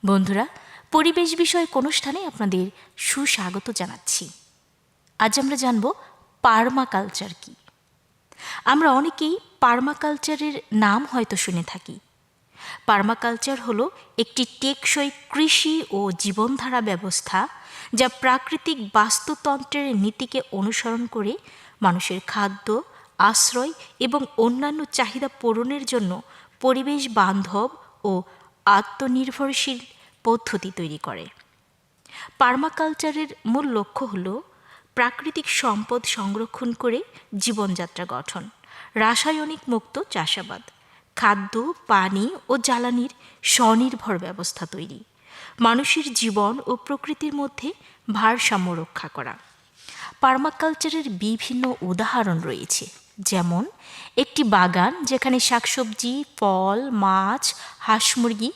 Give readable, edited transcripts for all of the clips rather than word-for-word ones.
বন্ধুরা, পরিবেশ বিষয়ক অনুষ্ঠানে আপনাদের সুস্বাগত জানাচ্ছি। আজ আমরা জানব পার্মাকালচার কি। আমরা অনেকেই পার্মাকালচারের নাম হয়তো শুনে থাকি। পার্মাকালচার হলো একটি টেকসই কৃষি ও জীবনধারা ব্যবস্থা, যা প্রাকৃতিক বাস্তুতন্ত্রের নীতিকে অনুসরণ করে মানুষের খাদ্য, আশ্রয় এবং অন্যান্য চাহিদা পূরণের জন্য পরিবেশ বান্ধব ও আত্মনির্ভরশীল পদ্ধতি তৈরি করে। পার্মাকালচারের মূল লক্ষ্য হল প্রাকৃতিক সম্পদ সংরক্ষণ করে জীবনযাত্রা গঠন, রাসায়নিক মুক্ত চাষাবাদ, খাদ্য, পানি ও জ্বালানির স্বনির্ভর ব্যবস্থা তৈরি, মানুষের জীবন ও প্রকৃতির মধ্যে ভারসাম্য রক্ষা করা। পার্মাকালচারের বিভিন্ন উদাহরণ রয়েছে, যেমন একটি বাগান যেখানে শাকসবজি, ফল, মাছ, হাঁস মুরগি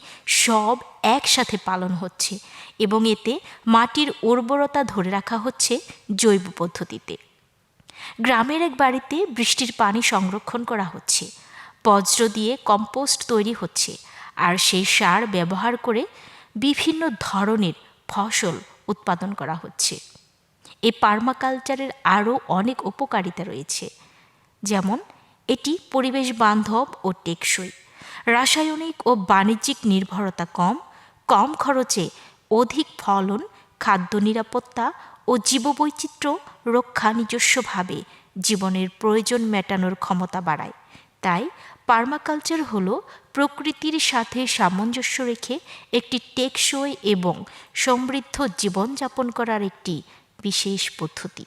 সব একসাথে পালন হচ্ছে এবং এতে মাটির উর্বরতা ধরে রাখা হচ্ছে জৈব পদ্ধতিতে। গ্রামের এক বাড়িতে বৃষ্টির পানি সংরক্ষণ করা হচ্ছে, বজ্র দিয়ে কম্পোস্ট তৈরি হচ্ছে, আর সেই সার ব্যবহার করে বিভিন্ন ধরনের ফসল উৎপাদন করা হচ্ছে। এই পার্মাকালচারের আরও অনেক উপকারিতা রয়েছে, যেমন এটি পরিবেশ বান্ধব ও টেকসই, রাসায়নিক ও বাণিজ্যিক নির্ভরতা কম, কম খরচে অধিক ফলন, খাদ্য নিরাপত্তা ও জীববৈচিত্র্য রক্ষা, নিজস্বভাবে জীবনের প্রয়োজন মেটানোর ক্ষমতা বাড়ায়। তাই পার্মাকালচার হল প্রকৃতির সাথে সামঞ্জস্য রেখে একটি টেকসই এবং সমৃদ্ধ জীবনযাপন করার একটি বিশেষ পদ্ধতি।